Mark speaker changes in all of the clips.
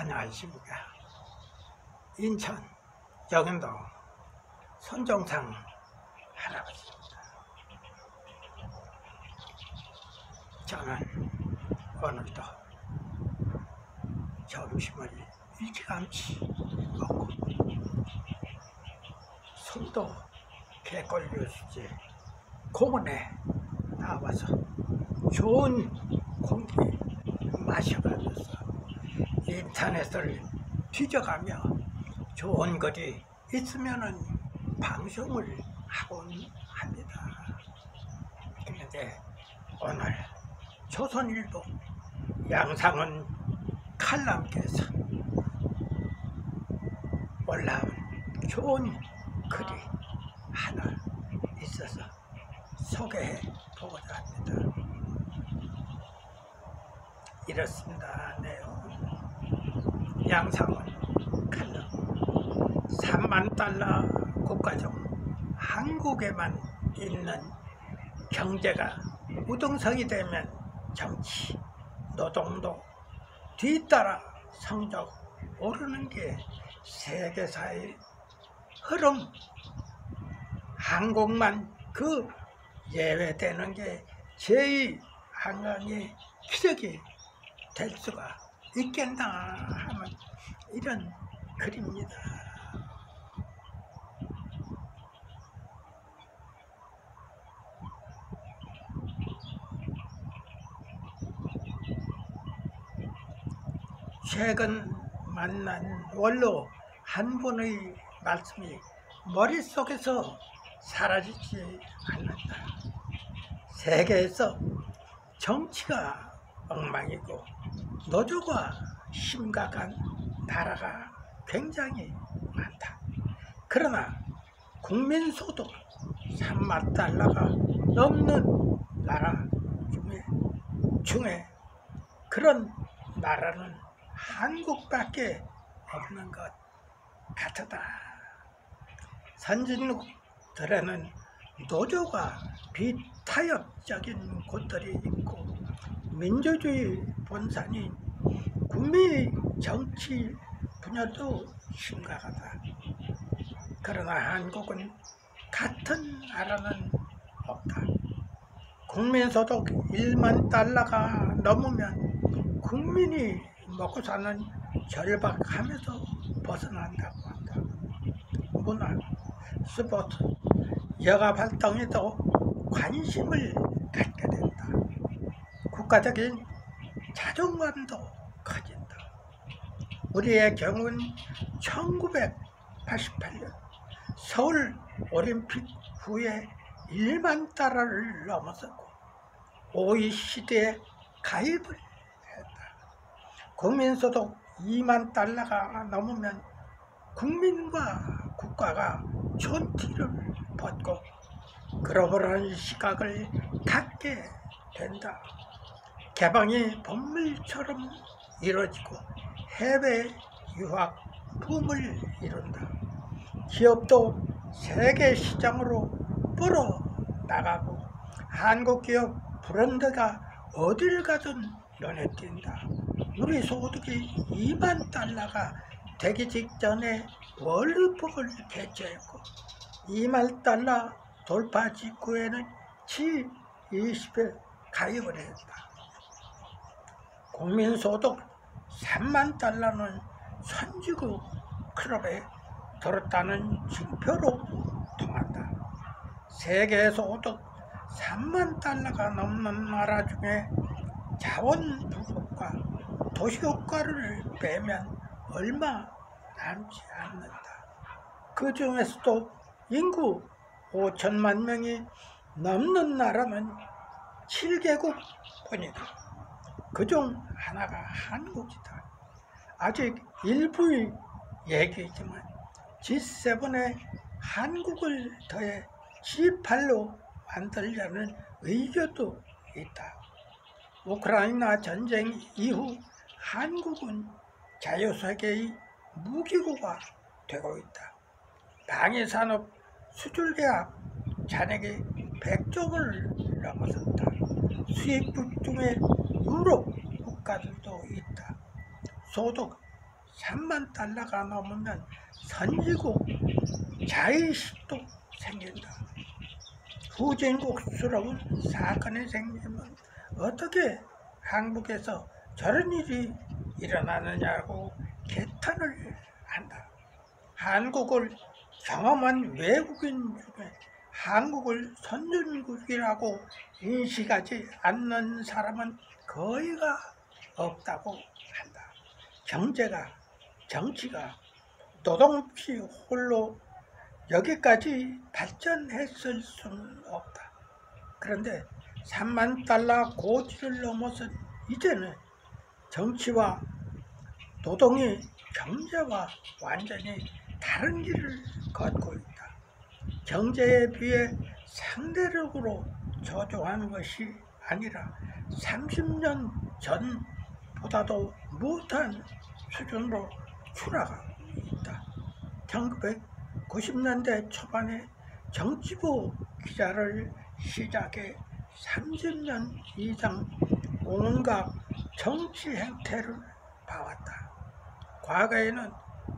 Speaker 1: 안녕하십니까. 인천 영인동 손종상 할아버지입니다. 저는 오늘도 점심을 일찌감치 먹고 숨도 개걸려주지 공원에 나와서 좋은 공기 마셔가면서 인터넷을 뒤져가며 좋은 글이 있으면은 방송을 하곤 합니다. 그런데 오늘 조선일보 양상은 칼럼께서 올라온 좋은 글이 하나 있어서 소개해 보고자 합니다. 이렇습니다. 양상은 칼럼 3만 달러 국가중 한국에만 있는 경제가 우등성이 되면 정치, 노동도 뒤따라 성적 오르는 게 세계사의 흐름, 한국만 그 예외되는 게 제2한강의 기적이 될 수가 있겠나 하는 이런 글입니다. 최근 만난 원로 한 분의 말씀이 머릿속에서 사라지지 않는다. 세계에서 정치가 엉망이고 노조가 심각한 나라가 굉장히 많다. 그러나 국민소득 3만 달러가 넘는 나라 중에 그런 나라는 한국밖에 없는 것 같다. 선진국들에는 노조가 비타협적인 곳들이 있고 민주주의 본산인 국민의 정치 분야도 심각하다. 그러나 한국은 같은 나라는 없다. 국민소득 1만 달러가 넘으면 국민이 먹고 사는 절박함에서 벗어난다고 한다. 문화, 스포츠, 여가 활동에도 관심을 갖게 된다. 국가적인 자존감도 커진다. 우리의 경우는 1988년 서울 올림픽 후에 1만 달러를 넘어섰고 OECD에 가입을 했다. 국민소득 2만 달러가 넘으면 국민과 국가가 촌티를 벗고 글로벌한 시각을 갖게 된다. 개방이 본물처럼 이루어지고 해외 유학 붐을 이룬다. 기업도 세계 시장으로 뻗어나가고 한국 기업 브랜드가 어딜 가든 눈에 띈다. 우리 소득이 2만 달러가 되기 직전에 월드컵을 개최했고 2만 달러 돌파 직후에는 G20에 가입을 했다. 국민소득 3만 달러는 선진국 클럽에 들었다는 징표로 통한다. 세계 소득 3만 달러가 넘는 나라 중에 자원 부족과 도시 효과를 빼면 얼마 남지 않는다. 그 중에서도 인구 5천만 명이 넘는 나라는 7개국 뿐이다. 그중 하나가 한국이다. 아직 일부의 얘기이지만 G7에 한국을 더해 G8로 만들려는 의견도 있다. 우크라이나 전쟁 이후 한국은 자유세계의 무기고가 되고 있다. 방위산업 수출계약 잔액이 100조를 넘어섰다. 수입국 중에 유럽 국가들도 있다. 소득 3만 달러가 넘으면 선진국 자의식도 생긴다. 후진국스러운 사건이 생기면 어떻게 한국에서 저런 일이 일어나느냐고 개탄을 한다. 한국을 경험한 외국인 중에 한국을 선진국이라고 인식하지 않는 사람은 거의가 없다고 한다. 경제가, 정치가 노동없이 홀로 여기까지 발전했을 수는 없다. 그런데 3만 달러 고지를 넘어선 이제는 정치와 노동이 경제와 완전히 다른 길을 걷고 있다. 경제에 비해 상대적으로 저조한 것이 아니라 30년 전보다도 못한 수준으로 추락하고 있다. 1990년대 초반에 정치부 기자를 시작해 30년 이상 온갖 정치 행태를 봐왔다. 과거에는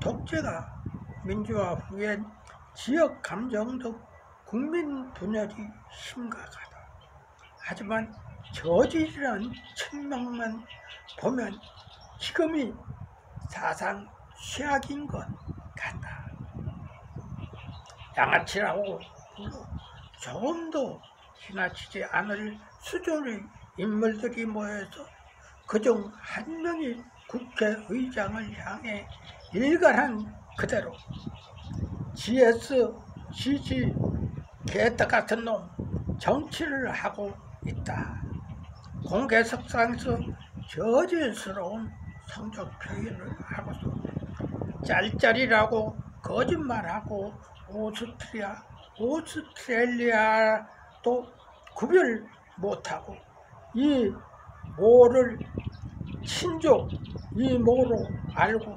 Speaker 1: 독재가 민주화 후엔 지역 감정적 국민 분열이 심각하다. 하지만 저질이란 측면만 보면 지금이 사상 최악인 것 같다. 양아치라고 불러 조금도 지나치지 않을 수준의 인물들이 모여서 그중 한 명이 국회의장을 향해 일갈한 그대로 GG 개떡 같은 놈 정치를 하고 있다. 공개석상에서 저질스러운 성적 표현을 하고서 짤짤이라고 거짓말하고 오스트레일리아도 구별 못하고 이 모를 친족 이모로 알고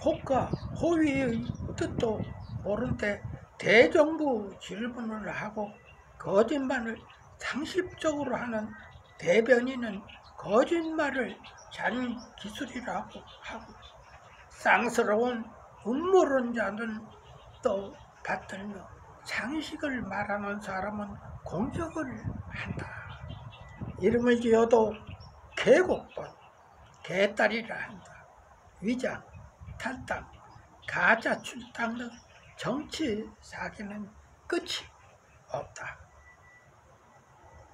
Speaker 1: 혹과 호위의 뜻도 모른 때 대정부 질문을 하고 거짓말을 상습적으로 하는 대변인은 거짓말을 잔 기술이라고 하고 쌍스러운 음모론자는 또 받들며 상식을 말하는 사람은 공격을 한다. 이름을 지어도 개곡본, 개딸이라 한다. 위장, 탈당, 가짜 출당 등 정치 사기는 끝이 없다.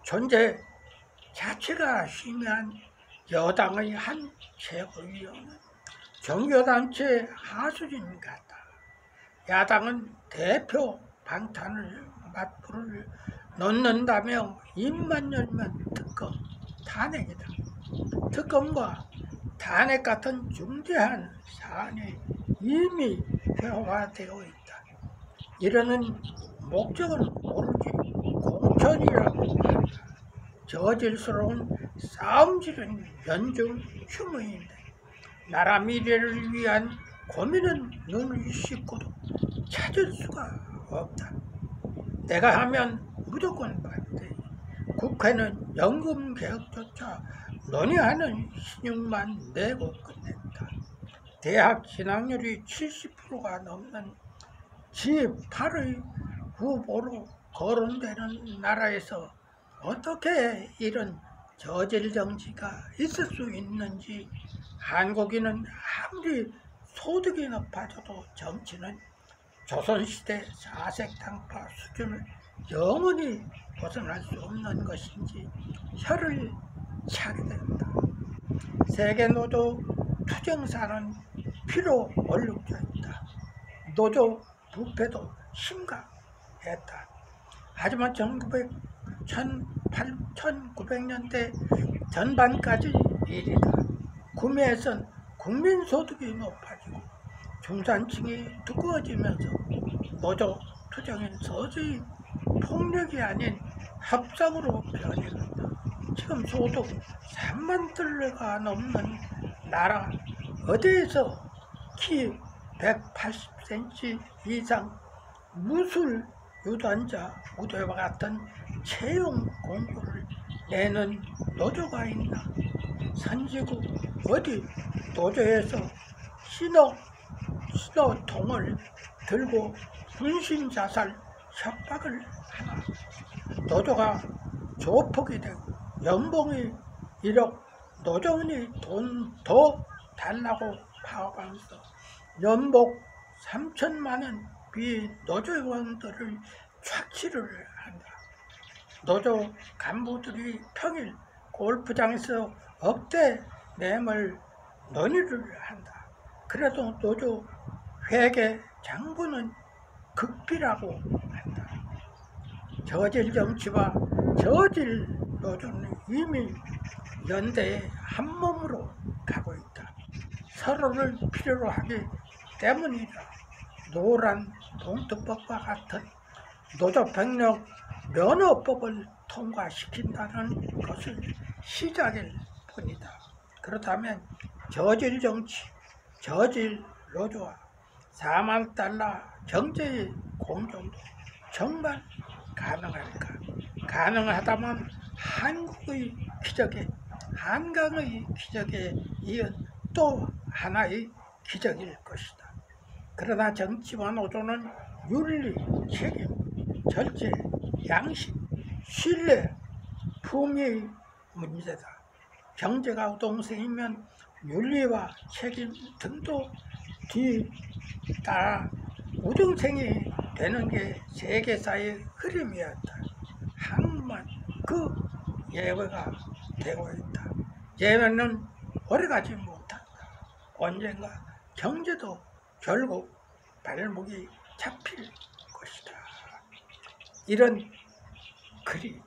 Speaker 1: 존재 자체가 희미한 여당의 한 최고위원은 종교단체 하수진 같다. 야당은 대표 방탄을 맞불을 놓는다며 입만 열면 특검, 탄핵이다. 특검과 탄핵 같은 중대한 사안이 이미 회화되어 있다. 이러는 목적은 모르지 공천이라고 한다. 저질스러운 싸움질은 연중 휴무인데 나라 미래를 위한 고민은 눈을 씻고도 찾을 수가 없다. 내가 하면 무조건 반대. 국회는 연금 개혁조차 논의하는 신용만 내고 끝낸다. 대학 진학률이 70%가 넘는 지8의 후보로 거론되는 나라에서 어떻게 이런 저질 정치가 있을 수 있는지 한국인은 아무리 소득이 높아져도 정치는 조선시대 사색당파 수준을 영원히 벗어날 수 없는 것인지 혀를 차게 된다. 세계노조 투쟁사는 피로 얼룩져 있다. 노조 부패도 심각했다. 하지만 1900년대 전반까지 일이다. 구매에선 국민소득이 높아지고 중산층이 두꺼워지면서 노조 투쟁은 서서히 폭력이 아닌 협상으로 변해간다. 지금 소득 3만 달러가 넘는 나라 어디에서 키 180cm 이상 무술 유단자 우대와 같은 채용 공고를 내는 노조가 있나? 선지국 어디 노조에서 신호통을 들고 분신자살 협박을 하나 노조가 조폭이 되고 연봉이 1억 노조원이 돈 더 달라고 파업하면서 연봉 3천만 원 비노조원들을 착취를 한다. 노조 간부들이 평일 골프장에서 억대 매물 논의를 한다. 그래도 노조 회계 장부는 극비라고 한다. 저질 정치와 저질 노조는 이미 연대에 한몸으로 가고 있다. 서로를 필요로 하기 때문이다. 노란 봉투법과 같은 노조병력 면허법을 통과시킨다는 것은 시작일 뿐이다. 그렇다면 저질 정치, 저질 노조와 4만 달러 경제의 공존도 정말 가능할까? 가능하다면 한국의 기적에, 한강의 기적에 이은 또 하나의 기적일 것이다. 그러나 정치와 노조는 윤리, 책임, 절제, 양심, 신뢰, 품위의 문제다. 경제가 우동생이면 윤리와 책임 등도 뒤따라 우등생이 되는 게 세계사의 흐름이었다. 한국만 그 예외가 되고 있다. 예외는 오래가지 못한다. 언젠가 경제도 결국 발목이 잡힐 것이다. 이런 글이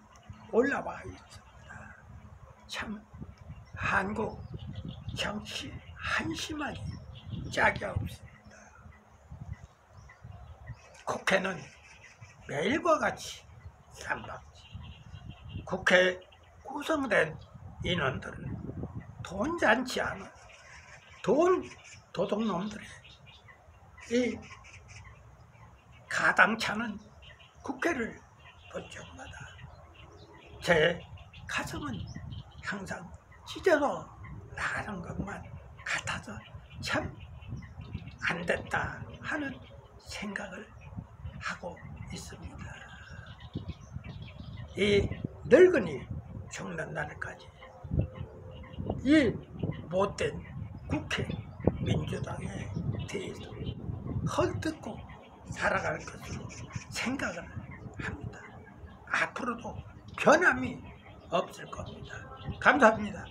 Speaker 1: 올라와 있습니다. 참 한국 정치 한심하기 짝이 없습니다. 국회는 매일과 같이 쌈박지. 국회에 구성된 인원들은 돈잔치 않은 돈 도둑놈들의 이 가당차는 국회를 볼 적마다 제 가슴은 항상 찢어져 나가는 것만 같아서 참 안 됐다 하는 생각을 하고 있습니다. 이 늙은이 죽는 날까지 이 못된 국회 민주당에 대해서 헐뜯고 살아갈 것으로 생각을 합니다. 앞으로도 변함이 없을 겁니다. 감사합니다.